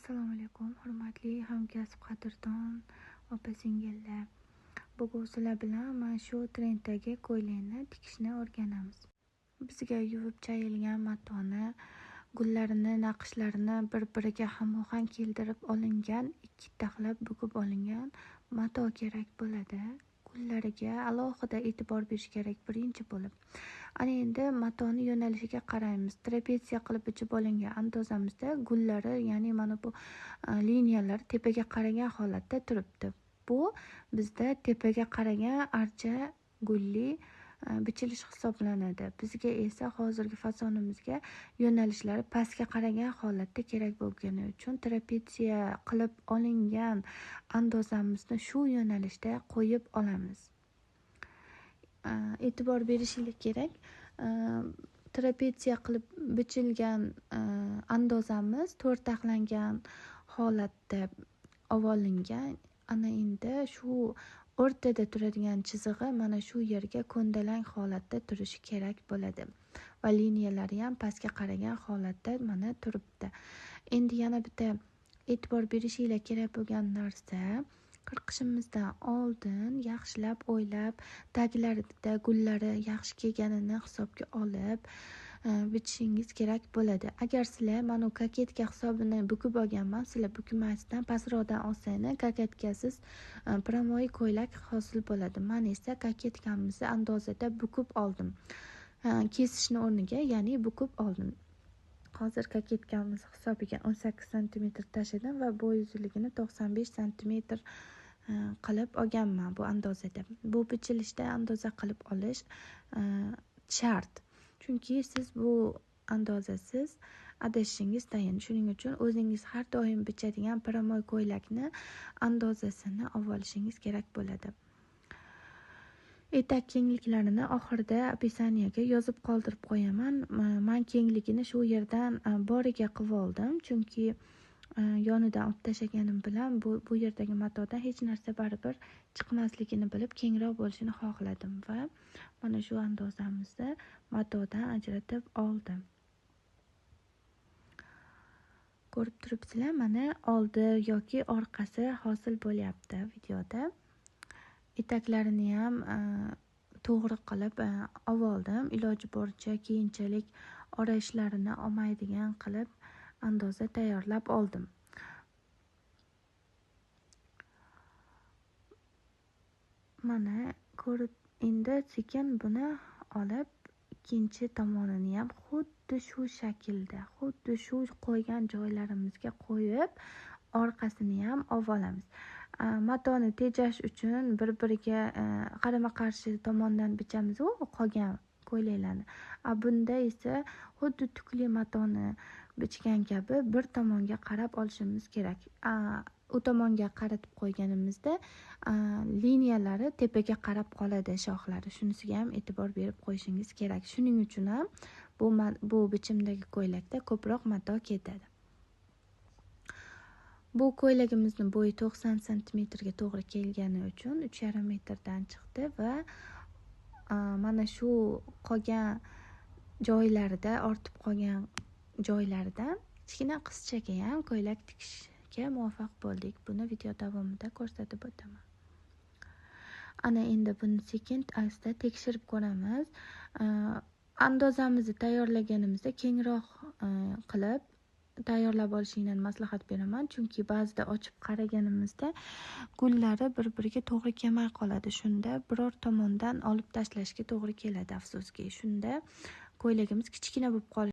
Assalomu alaykum, hurmatli hamkasb qadrdon opa-singillar. Bugun sizlar bilan mana shu trenddagi ko'ylakni tikishni o'rganamiz. Bizga yuvib chayilgan matoni, gullarini, naqshlarini bir-biriga hamohang keltirib olingan, ikki taxlab bukib olingan mato kerak bo'ladi. Gullariga alohida e'tibor berish kerak birinchi bo'lib. Ana endi matoni yo'nalishiga qaraymiz. Trapetsiya qilib bichib olingan andozamizda gullari, ya'ni mana bu liniyalar tepaga qaragan holatda turibdi. Bu bizda tepaga qaragan archa gulli bichilish hisoblanadi. Bizga esa hozirgi fasonimizga yo'nalishlari pastga qaragan holatda kerak bo'lgani uchun trapetsiya qilib olingan andozamizni shu yo'nalishda qo'yib olamiz. E'tibor berishingiz kerak. Trapetsiya qilib bichilgan andozamiz to'rtaxlangan holatda olingan. Ana endi shu o'rtada turadigan chizig'i mana shu yerga ko'ndalang holatda turishi kerak bo'ladi va liniyalari ham pastga qaragan holatda mana turibdi. Endi yana bitta e'tibor berishingiz kerak bo'lgan narsa, qirqishimizdan oldin yaxshilab o'ylab, taglarida gullari yaxshi kelganini hisobga olib bichishingiz kerak bo'ladi. Agar sizlar mana koketka hisobini bukib olganman, sizlar bukmasdan pastroqdan olsangiz koketkasiz pramoy ko'ylak hosil bo'ladi. Men esa koketkamizni andozada bukib oldim. Kesishni o'rniga, ya'ni bukib oldim. Hozir koketkamiz hisobiga 18 cm tashladim va bo'y uzunligini 95 cm qilib olganman bu andozada. Bu bichilishda andoza qilib olish shart. Chunki siz bu andozasiz adashishingiz tayin. Shuning uchun o'zingiz har doim bichadigan pramoy ko'ylakni andozasini olishingiz kerak bo'ladi. Etak kengliklarini oxirida opисаниеga yozib qoldirib qo'yaman. Men kengligini shu yerdan boriga qilib oldim, chunki yonidan olib tashlaganim bilan bu yerdagi matodan hech narsa baribir chiqmasligini bilib kengroq bo'lishini xohladim va mana shu andozamizni matodan ajratib oldim. Ko'rib turibsizlar, mana oldi yoki orqasi hosil bo'lyapti videoda. Etaklarini ham to'g'ri qilib oldim. Iloji boricha keyinchalik ora ishlarini olmaydigan qilib andoza tayyorlab oldim. Mana ko'rib, endi sekin buni olib ikkinchi tomonini ham xuddi shu shaklda, xuddi shu qo'ygan joylarimizga qo'yib, orqasini ham olamiz. Matoni tejash uchun bir-biriga qarama-qarshi tomondan bichamiz qolgan ko'ylaklarni. Bunda esa xuddi tukli matoni bichgan kabi bir tomonga qarab olishimiz kerak. U tomonga qaratib qo'yganimizda liniyalari tepaga qarab qoladi, shoxlari. Shunisiga ham e'tibor berib qo'yishingiz kerak. Shuning uchun ham bu bichimdagi ko'ylakda ko'proq mato ketadi. Bu ko'ylagimizning bo'yi 90 cm ga to'g'ri kelgani uchun 3,5 metrdan chiqdi va mana shu qolgan joylarida, ortib qolgan joylaridan kichkina qizchaga ham ko'ylak tikishga muvaffaq bo'ldik. Buni video davomida ko'rsatib o'taman. Ana endi buni sekin asta tekshirib ko'ramiz. Andozamizni tayyorlaganimizda kengroq qilib tayyorlab olishingdan maslahat beraman, chunki ba'zida ochib qaraganimizda gullari bir-biriga to'g'ri kelmay qoladi. Shunda biror tomondan olib tashlashga to'g'ri keladi, afsuski. Shunda ko'ylagimiz kichkina bo'lib qoladi.